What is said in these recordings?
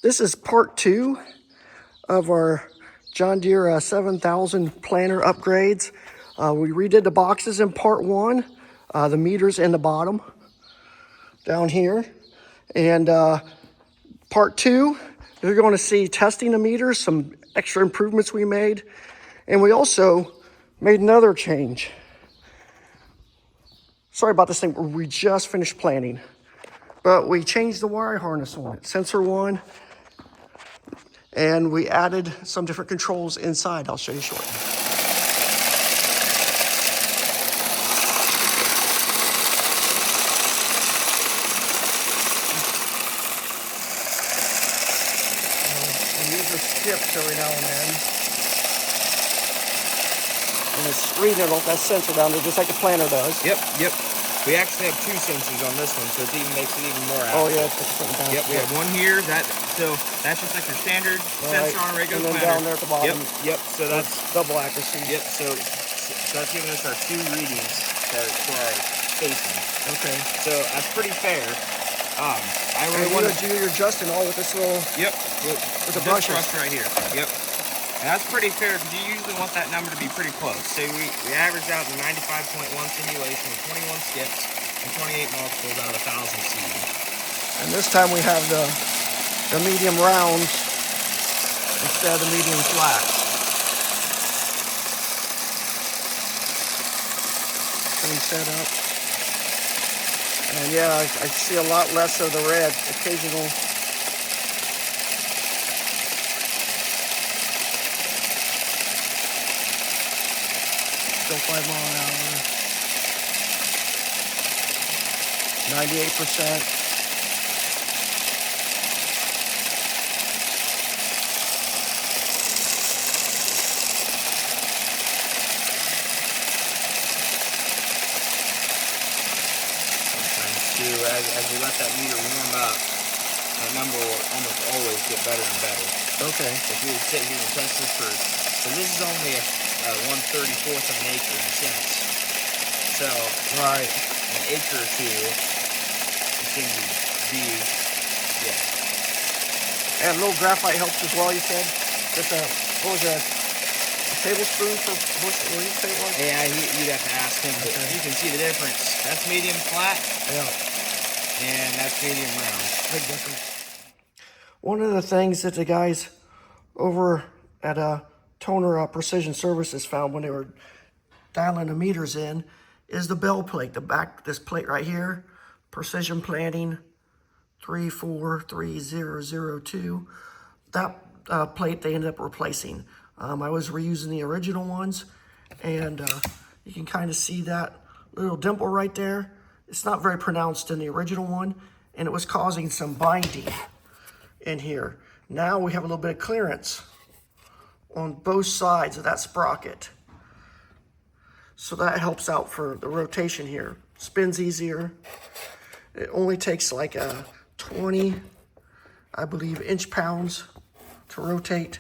This is part 2 of our John Deere 7000 planter upgrades. We redid the boxes in part 1, the meters in the bottom down here. And part 2, you're going to see testing the meters, some extra improvements we made. And we also made another change. Sorry about this thing, we just finished planting. But we changed the wire harness on it, sensor 1. And we added some different controls inside. I'll show you shortly. And these are skipped every now and then. And it's reading it off that sensor down there, just like the planter does. Yep. We actually have 2 sensors on this one, so it even makes it even more accurate. Oh yeah, it's something down. Yep, we have one here. So that's just like your standard sensor on a regular and then planter. down there at the bottom. Yep. So that's double accuracy. Yep. So that's giving us our 2 readings for our spacing. Okay. So that's pretty fair. I really want to do your adjusting all with this little. Yep. With the brush right here. Yep. And that's pretty fair because you usually want that number to be pretty close. So we averaged out the 95.1 simulation with 21 skips and 28 multiples out of 1,000 seed. And this time we have the medium rounds instead of the medium flats. Same setup. And yeah, I see a lot less of the red, occasional. Still 5 mile an hour. 98%. As we let that meter warm up, that number will almost always get better and better. Okay. So if you would sit here and test this so this is only a 1/34 of an acre in a sense. So right, an acre or 2, it's going to be, yeah. And a little graphite helps as well, you said? Just what was that? A tablespoon for what did you say it was? Yeah, you'd have to ask him, but you can see the difference. That's medium flat. Yeah. And that's medium round. Big difference. One of the things that the guys over at Toner Precision Services found when they were dialing the meters in is the bell plate. The back, this plate right here, Precision Planting 343002. That plate they ended up replacing. I was reusing the original ones, and you can kind of see that little dimple right there. It's not very pronounced in the original one, and it was causing some binding in here. Now we have a little bit of clearance on both sides of that sprocket. So that helps out for the rotation here. Spins easier. It only takes like 20, I believe, inch-pounds to rotate.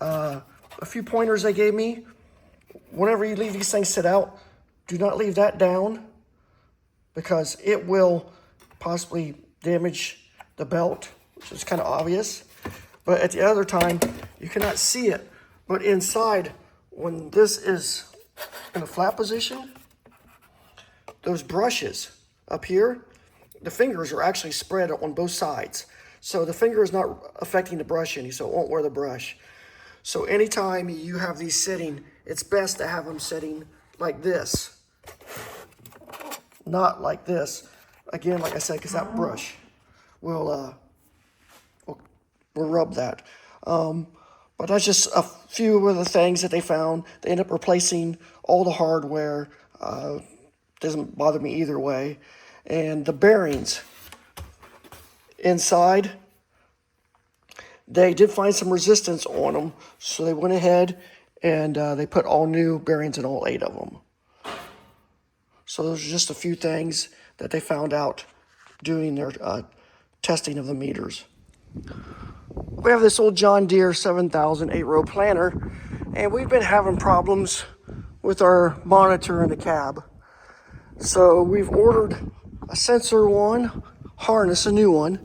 A few pointers they gave me. Whenever you leave these things sit out, do not leave that down, because it will possibly damage the belt, which is kind of obvious. But at the other time, you cannot see it. But inside, when this is in a flat position, those brushes up here, the fingers are actually spread on both sides. So the finger is not affecting the brush any, so it won't wear the brush. So anytime you have these sitting, it's best to have them sitting like this. Not like this. Again, like I said, because that brush will rub that. But that's just a few of the things that they found. They end up replacing all the hardware. Doesn't bother me either way. And the bearings inside, they did find some resistance on them, so they went ahead and they put all new bearings in all 8 of them. So those are just a few things that they found out doing their testing of the meters. We have this old John Deere 7000 8-row planter, and we've been having problems with our monitor in the cab. So we've ordered a sensor one harness, a new one,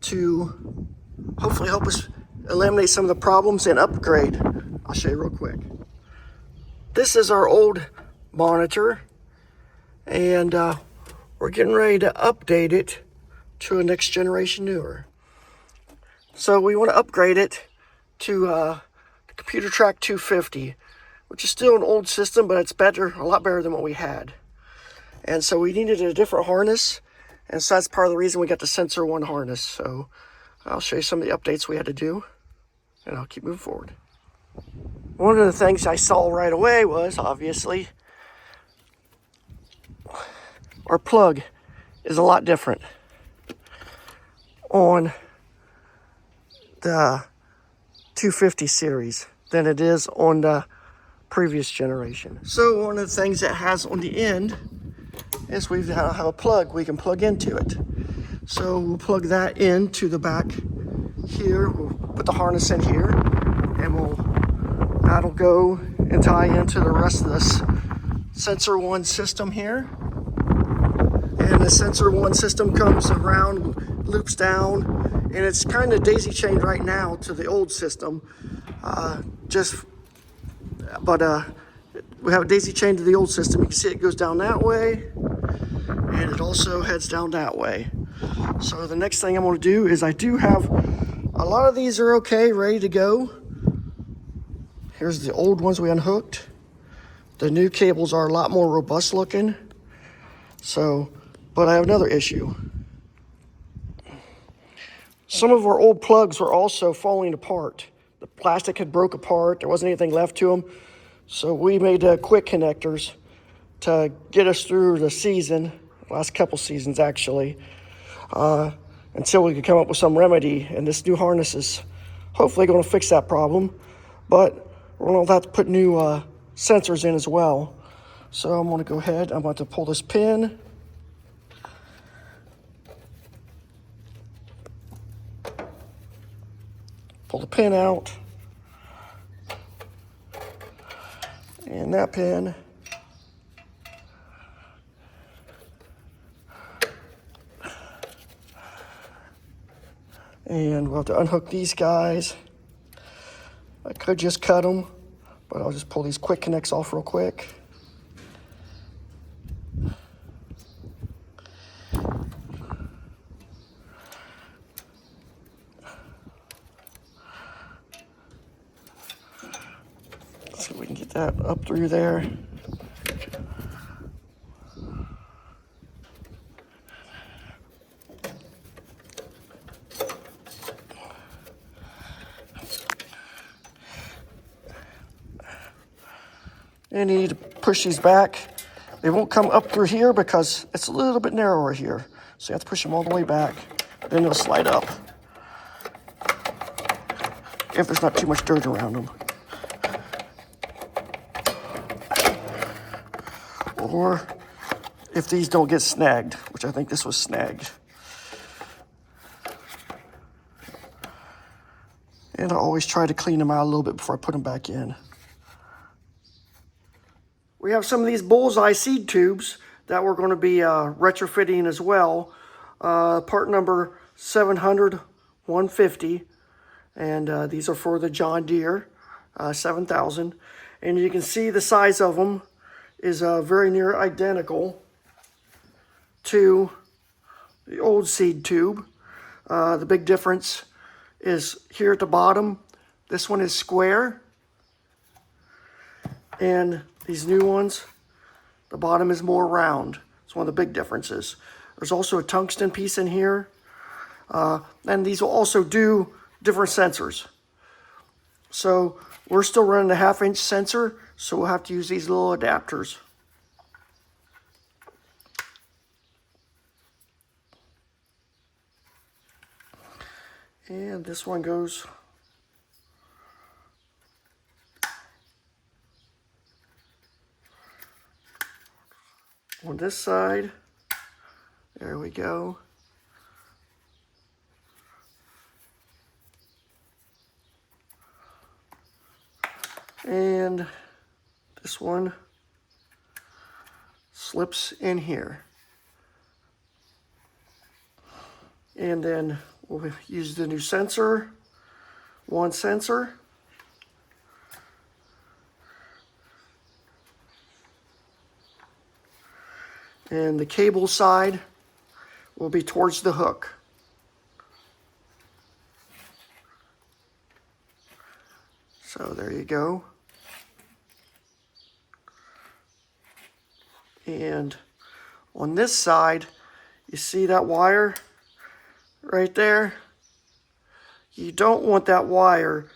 to hopefully help us eliminate some of the problems and upgrade. I'll show you real quick. This is our old monitor, and we're getting ready to update it to a next generation newer. So we want to upgrade it to the Computer Track 250, which is still an old system, but it's better, a lot better than what we had. And so we needed a different harness, and so that's part of the reason we got the Sensor 1 harness. So I'll show you some of the updates we had to do, and I'll keep moving forward. One of the things I saw right away was, obviously, our plug is a lot different on the 250 series than it is on the previous generation. So one of the things it has on the end is we have a plug we can plug into it. So we'll plug that into the back here. We'll put the harness in here, and that'll go and tie into the rest of this Sensor 1 system here. And the Sensor 1 system comes around, loops down, and it's kind of daisy chained right now to the old system. We have a daisy chain to the old system. You can see it goes down that way, and it also heads down that way. So the next thing I'm going to do is, I do have a lot of these are okay, ready to go. Here's the old ones we unhooked. The new cables are a lot more robust looking. So, but I have another issue. Some of our old plugs were also falling apart. The plastic had broke apart. There wasn't anything left to them. So we made quick connectors to get us through the season, last couple seasons actually, until we could come up with some remedy. And this new harness is hopefully going to fix that problem. But we're going to have to put new sensors in as well. So I'm going to go ahead, I'm going to pull this pin. Pull the pin out. And that pin. And we'll have to unhook these guys. I could just cut them, but I'll just pull these quick connects off real quick. Let's see if we can get that up through there. And you need to push these back. They won't come up through here because it's a little bit narrower here. So you have to push them all the way back. Then they'll slide up, if there's not too much dirt around them. Or if these don't get snagged, which I think this was snagged. And I always try to clean them out a little bit before I put them back in. We have some of these bullseye seed tubes that we're going to be retrofitting as well. Part number 700-150. And these are for the John Deere 7000. And you can see the size of them is very near identical to the old seed tube. The big difference is here at the bottom. This one is square. And these new ones, the bottom is more round. It's one of the big differences. There's also a tungsten piece in here. And these will also do different sensors. So we're still running a 1/2-inch sensor, so we'll have to use these little adapters. And this one goes on this side. There we go. And this one slips in here. And then We'll use the new sensor, one sensor. And the cable side will be towards the hook. So there you go. And on this side, you see that wire right there? You don't want that wire.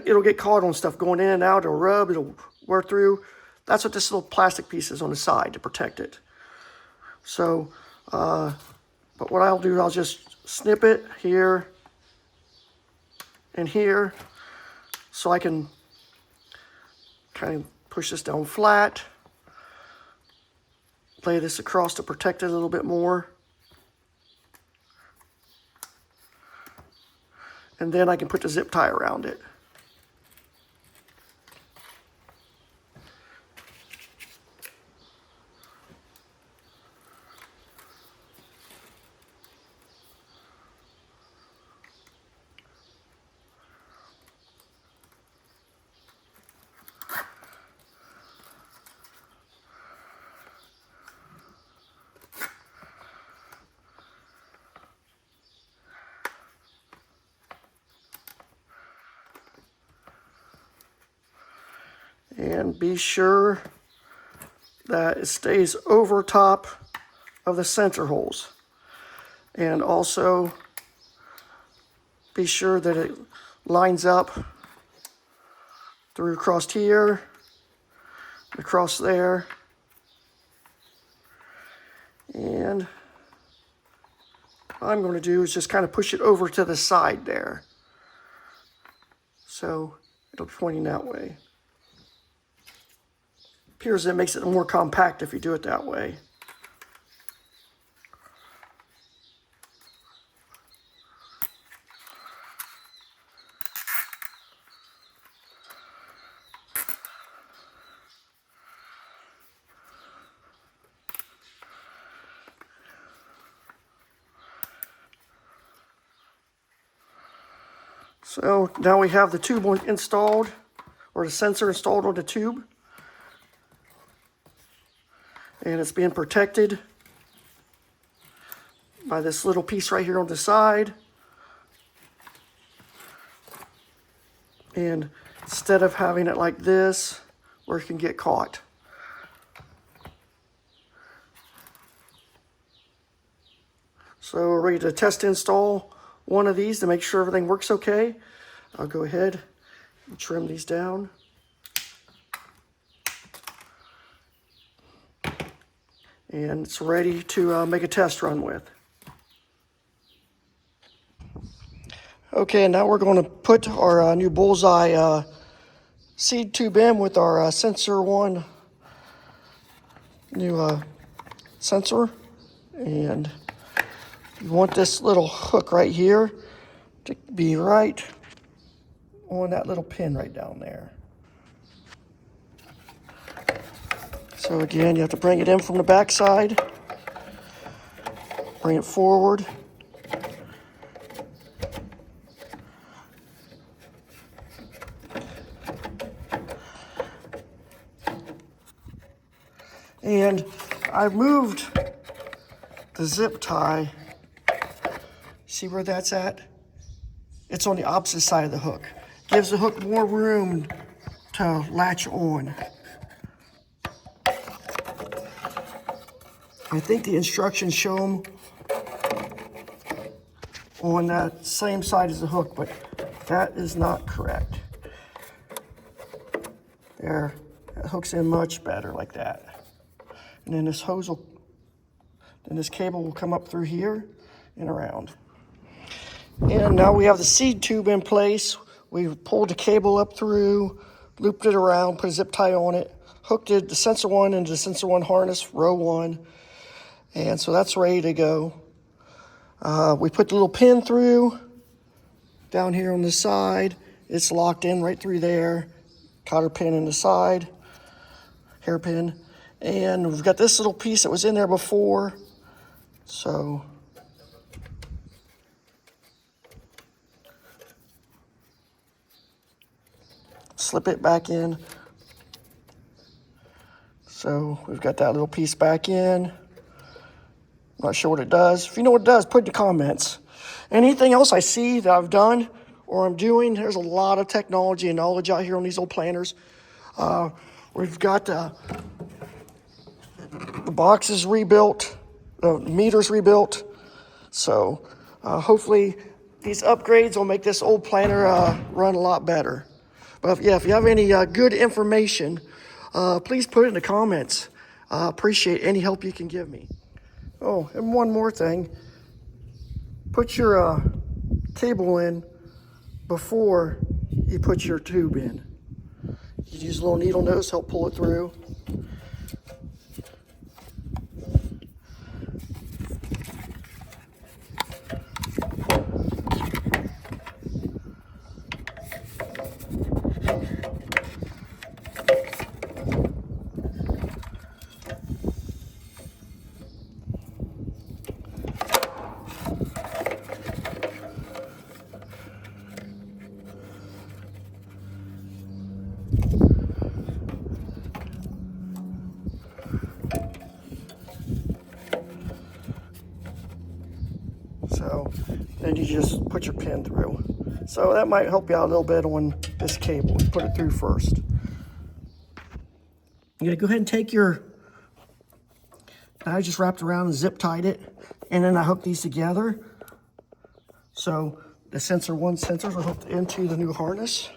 It'll get caught on stuff going in and out. It'll rub, it'll wear through. That's what this little plastic piece is on the side to protect it. So, but what I'll do, I'll just snip it here and here so I can kind of push this down flat. Lay this across to protect it a little bit more. And then I can put the zip tie around it. And be sure that it stays over top of the center holes. And also be sure that it lines up through across here, across there. And what I'm going to do is just kind of push it over to the side there. So it'll be pointing that way. Appears it makes it more compact if you do it that way. So now we have the tube installed, or the sensor installed on the tube. And it's being protected by this little piece right here on the side. And instead of having it like this, where it can get caught. So we're ready to test install one of these to make sure everything works okay. I'll go ahead and trim these down. And it's ready to make a test run with. Okay, now we're going to put our new bullseye seed tube in with our sensor one new sensor. And you want this little hook right here to be right on that little pin right down there. So again, you have to bring it in from the back side, bring it forward. And I moved the zip tie. See where that's at? It's on the opposite side of the hook. Gives the hook more room to latch on. I think the instructions show them on that same side as the hook, but that is not correct. There, that hooks in much better like that. And then this hose will, then this cable will come up through here and around. And now we have the seed tube in place. We've pulled the cable up through, looped it around, put a zip tie on it, hooked it, the sensor one into the sensor one harness, row one. And so that's ready to go. We put the little pin through down here on the side. It's locked in right through there. Cotter pin in the side, hairpin. And we've got this little piece that was in there before. So slip it back in. So we've got that little piece back in. Not sure what it does. If you know what it does, put it in the comments. Anything else I see that I've done or I'm doing, there's a lot of technology and knowledge out here on these old planters. We've got the boxes rebuilt, the meters rebuilt. So hopefully these upgrades will make this old planter run a lot better. But yeah, if you have any good information, please put it in the comments. Appreciate any help you can give me. Oh, and one more thing. Put your cable in before you put your tube in. You can use a little needle nose, help pull it through. So then you just put your pin through. So that might help you out a little bit on this cable. Put it through first. You gotta go ahead and take your, I just wrapped around and zip tied it, and then I hooked these together. So the sensors are hooked into the new harness,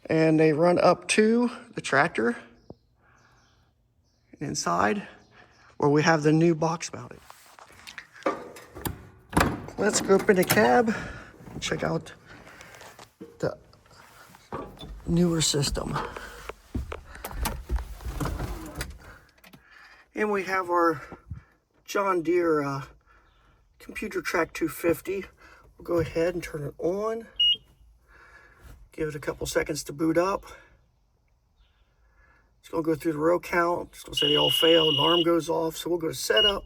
and they run up to the tractor inside where we have the new box mounted. Let's go up in the cab, check out the newer system. And we have our John Deere Computer Track 250. We'll go ahead and turn it on. Give it a couple seconds to boot up. It's gonna go through the row count. It's gonna say they all failed, alarm goes off. So we'll go to setup.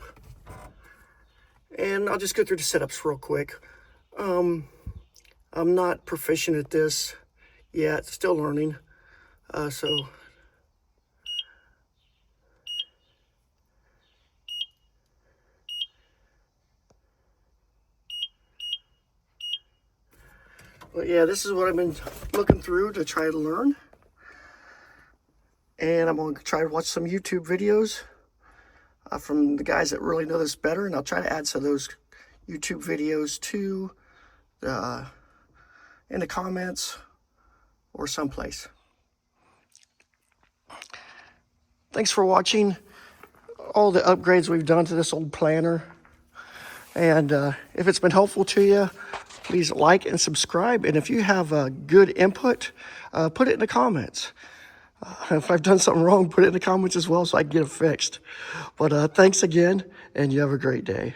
And I'll just go through the setups real quick. I'm not proficient at this yet, still learning. But yeah, this is what I've been looking through to try to learn. And I'm gonna try to watch some YouTube videos from the guys that really know this better, and I'll try to add some of those YouTube videos to in the comments or someplace. Thanks for watching all the upgrades we've done to this old planter. And if it's been helpful to you, please like and subscribe. And if you have good input, put it in the comments. If I've done something wrong, put it in the comments as well so I can get it fixed. But thanks again, and you have a great day.